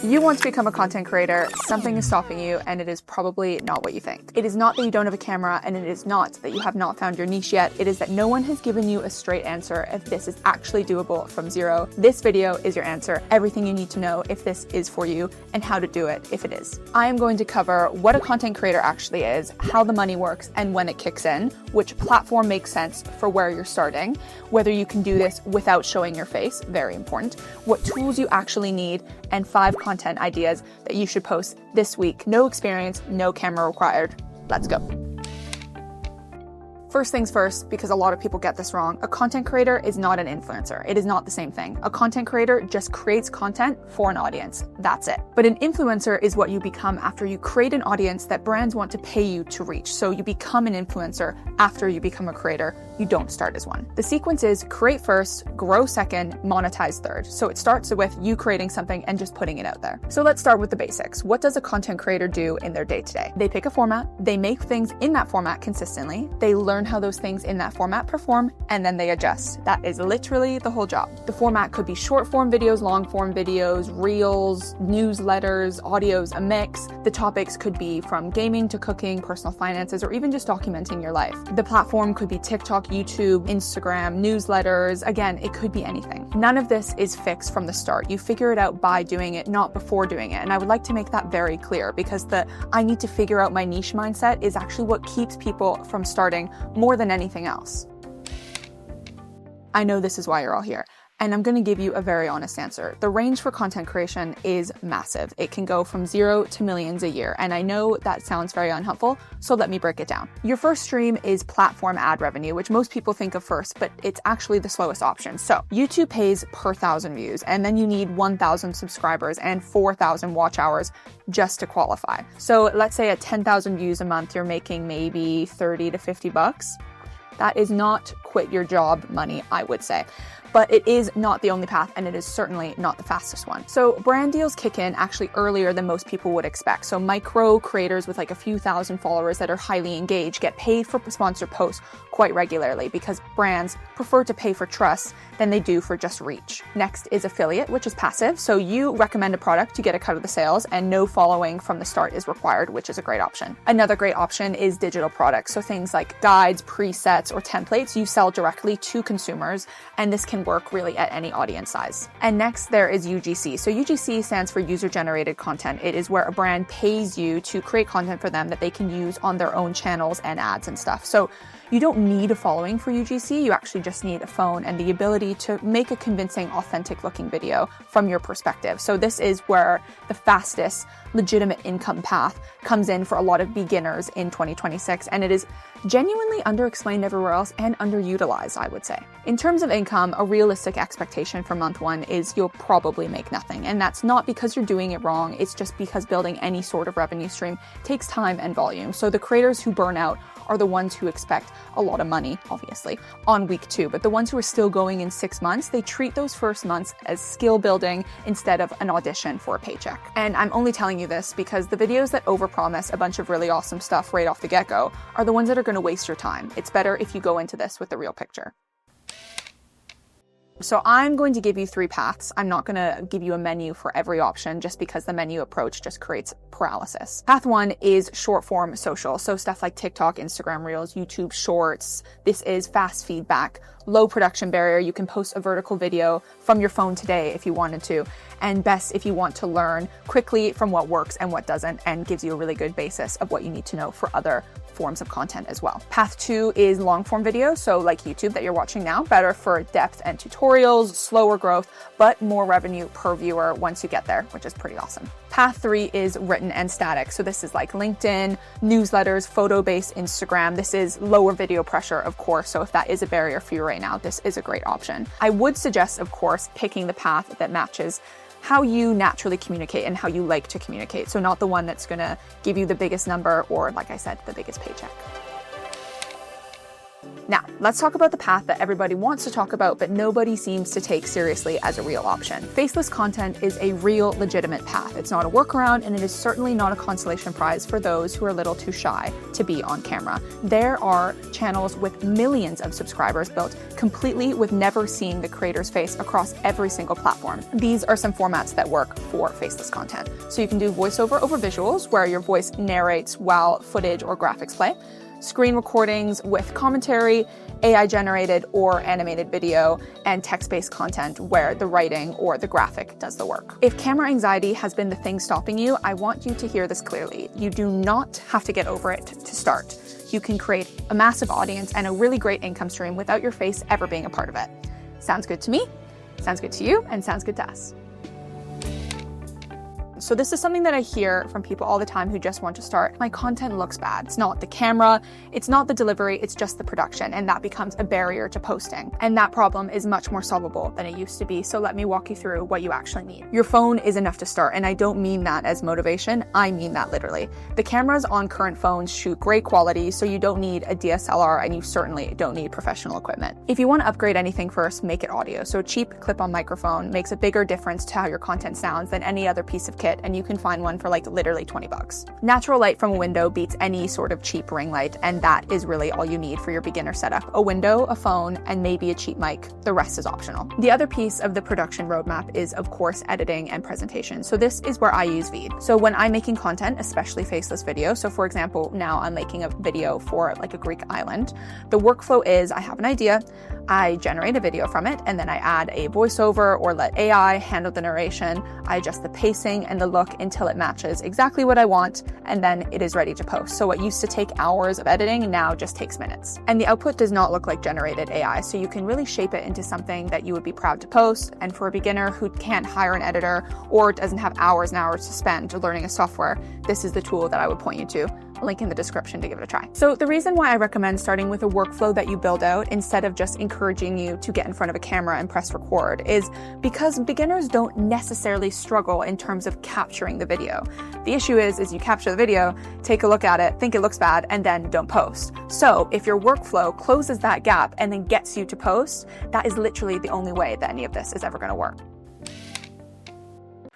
You want to become a content creator, something is stopping you, and it is probably not what you think. It is not that you don't have a camera, and it is not that you have not found your niche yet. It is that no one has given you a straight answer if this is actually doable from zero. This video is your answer, everything you need to know if this is for you, and how to do it if it is. I am going to cover what a content creator actually is, how the money works and when it kicks in, which platform makes sense for where you're starting, whether you can do this without showing your face, very important, what tools you actually need, and 5 content ideas that you should post this week. No experience, no camera required. Let's go. First things first, because a lot of people get this wrong, a content creator is not an influencer. It is not the same thing. A content creator just creates content for an audience. That's it. But an influencer is what you become after you create an audience that brands want to pay you to reach. So you become an influencer after you become a creator. You don't start as one. The sequence is create first, grow second, monetize third. So it starts with you creating something and just putting it out there. So let's start with the basics. What does a content creator do in their day-to-day? They pick a format, they make things in that format consistently, they learn how those things in that format perform, and then they adjust. That is literally the whole job. The format could be short form videos, long form videos, reels, newsletters, audios, a mix. The topics could be from gaming to cooking, personal finances, or even just documenting your life. The platform could be TikTok, YouTube, Instagram, newsletters. Again, it could be anything. None of this is fixed from the start. You figure it out by doing it, not before doing it. And I would like to make that very clear, because the I need to figure out my niche mindset is actually what keeps people from starting more than anything else. I know this is why you're all here, and I'm going to give you a very honest answer. The range for content creation is massive. It can go from 0 to millions a year, and I know that sounds very unhelpful, so let me break it down. Your first stream is platform ad revenue, which most people think of first, but it's actually the slowest option. So YouTube pays per 1,000 views, and then you need 1,000 subscribers and 4,000 watch hours just to qualify. So let's say at 10,000 views a month, you're making maybe 30 to 50 bucks. That is not quit your job money, I would say. But it is not the only path, and it is certainly not the fastest one. So brand deals kick in actually earlier than most people would expect. So micro creators with like a few thousand followers that are highly engaged get paid for sponsored posts quite regularly, because brands prefer to pay for trust than they do for just reach. Next is affiliate, which is passive. So you recommend a product, you get a cut of the sales, and no following from the start is required, which is a great option. Another great option is digital products. So things like guides, presets, or templates you sell directly to consumers, and this can work really at any audience size. And next there is UGC. So UGC stands for user-generated content. It is where a brand pays you to create content for them that they can use on their own channels and ads and stuff. So you don't need a following for UGC, you actually just need a phone and the ability to make a convincing, authentic looking video from your perspective. So this is where the fastest, legitimate income path comes in for a lot of beginners in 2026, and it is genuinely underexplained everywhere else and underutilized, I would say. In terms of income, a realistic expectation for month 1 is you'll probably make nothing. And that's not because you're doing it wrong, it's just because building any sort of revenue stream takes time and volume. So the creators who burn out are the ones who expect a lot of money, obviously, on week 2. But the ones who are still going in 6 months, they treat those first months as skill building instead of an audition for a paycheck. And I'm only telling you this because the videos that overpromise a bunch of really awesome stuff right off the get-go are the ones that are going to waste your time. It's better if you go into this with the real picture. So I'm going to give you 3 paths. I'm not going to give you a menu for every option just because the menu approach just creates paralysis. Path 1 is short form social. So stuff like TikTok, Instagram Reels, YouTube Shorts. This is fast feedback, low production barrier. You can post a vertical video from your phone today if you wanted to. And best if you want to learn quickly from what works and what doesn't, and gives you a really good basis of what you need to know for other forms of content as well. Path 2 is long form video, so like YouTube that you're watching now, better for depth and tutorials, slower growth, but more revenue per viewer once you get there, which is pretty awesome. Path 3 is written and static. So this is like LinkedIn, newsletters, photo-based Instagram. This is lower video pressure, of course. So if that is a barrier for you right now, this is a great option. I would suggest, of course, picking the path that matches how you naturally communicate and how you like to communicate. So not the one that's gonna give you the biggest number or, like I said, the biggest paycheck. Now, let's talk about the path that everybody wants to talk about, but nobody seems to take seriously as a real option. Faceless content is a real, legitimate path. It's not a workaround, and it is certainly not a consolation prize for those who are a little too shy to be on camera. There are channels with millions of subscribers built completely with never seeing the creator's face across every single platform. These are some formats that work for faceless content. So you can do voiceover over visuals, where your voice narrates while footage or graphics play. Screen recordings with commentary, AI-generated or animated video, and text-based content where the writing or the graphic does the work. If camera anxiety has been the thing stopping you, I want you to hear this clearly. You do not have to get over it to start. You can create a massive audience and a really great income stream without your face ever being a part of it. Sounds good to me, sounds good to you, and sounds good to us. So this is something that I hear from people all the time who just want to start. My content looks bad. It's not the camera, it's not the delivery, it's just the production, and that becomes a barrier to posting. And that problem is much more solvable than it used to be, so let me walk you through what you actually need. Your phone is enough to start, and I don't mean that as motivation, I mean that literally. The cameras on current phones shoot great quality, so you don't need a DSLR, and you certainly don't need professional equipment. If you want to upgrade anything first, make it audio. So a cheap clip-on microphone makes a bigger difference to how your content sounds than any other piece of kit, and you can find one for like literally $20. Natural light from a window beats any sort of cheap ring light, and that is really all you need for your beginner setup. A window, a phone, and maybe a cheap mic. The rest is optional. The other piece of the production roadmap is, of course, editing and presentation. So this is where I use VEED. So when I'm making content, especially faceless video, so for example, now I'm making a video for like a Greek island, the workflow is I have an idea, I generate a video from it, and then I add a voiceover or let AI handle the narration. I adjust the pacing and the look until it matches exactly what I want, and then it is ready to post. So what used to take hours of editing now just takes minutes. And the output does not look like generated AI, so you can really shape it into something that you would be proud to post. And for a beginner who can't hire an editor or doesn't have hours and hours to spend learning a software, this is the tool that I would point you to. Link in the description to give it a try. So the reason why I recommend starting with a workflow that you build out instead of just encouraging you to get in front of a camera and press record is because beginners don't necessarily struggle in terms of capturing the video. The issue is you capture the video, take a look at it, think it looks bad, and then don't post. So if your workflow closes that gap and then gets you to post, that is literally the only way that any of this is ever going to work.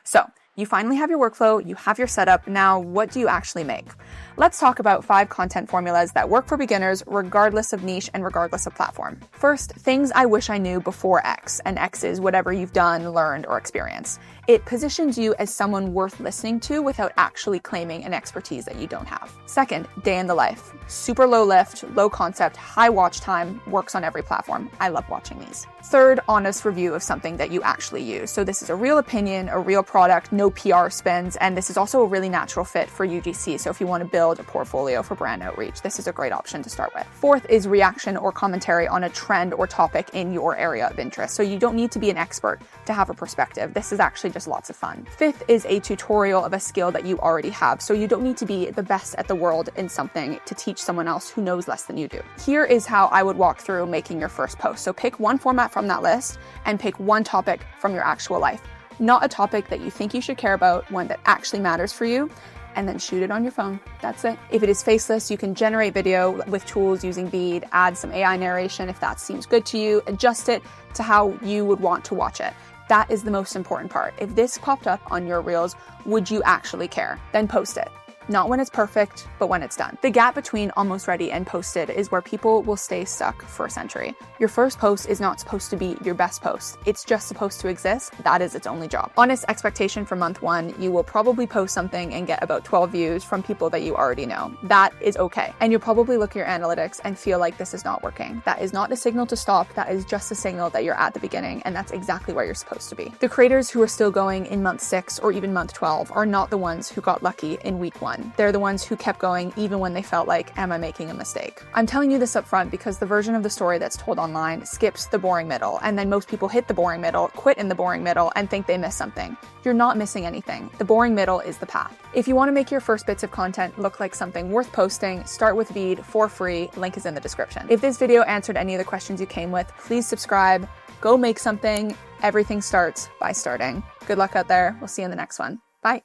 So you finally have your workflow, you have your setup. Now, what do you actually make? Let's talk about 5 content formulas that work for beginners regardless of niche and regardless of platform. First, things I wish I knew before X, and X is whatever you've done, learned, or experienced. It positions you as someone worth listening to without actually claiming an expertise that you don't have. Second, day in the life. Super low lift, low concept, high watch time, works on every platform. I love watching these. Third, honest review of something that you actually use. So this is a real opinion, a real product, no PR spins, and this is also a really natural fit for UGC. So if you want to build a portfolio for brand outreach, this is a great option to start with. Fourth is reaction or commentary on a trend or topic in your area of interest. So you don't need to be an expert to have a perspective. This is actually just lots of fun. Fifth is a tutorial of a skill that you already have. So you don't need to be the best at the world in something to teach someone else who knows less than you do. Here is how I would walk through making your first post. So pick one format from that list and pick one topic from your actual life. Not a topic that you think you should care about, one that actually matters for you, and then shoot it on your phone. That's it. If it is faceless, you can generate video with tools using VEED, add some AI narration if that seems good to you, adjust it to how you would want to watch it. That is the most important part. If this popped up on your reels, would you actually care? Then post it. Not when it's perfect, but when it's done. The gap between almost ready and posted is where people will stay stuck for a century. Your first post is not supposed to be your best post. It's just supposed to exist. That is its only job. Honest expectation for month 1, you will probably post something and get about 12 views from people that you already know. That is okay. And you'll probably look at your analytics and feel like this is not working. That is not a signal to stop. That is just a signal that you're at the beginning, and that's exactly where you're supposed to be. The creators who are still going in month 6 or even month 12 are not the ones who got lucky in week 1. They're the ones who kept going even when they felt like, am I making a mistake? I'm telling you this up front because the version of the story that's told online skips the boring middle, and then most people hit the boring middle, quit in the boring middle, and think they missed something. You're not missing anything. The boring middle is the path. If you want to make your first bits of content look like something worth posting, start with VEED for free. Link is in the description. If this video answered any of the questions you came with, please subscribe. Go make something. Everything starts by starting. Good luck out there. We'll see you in the next one. Bye.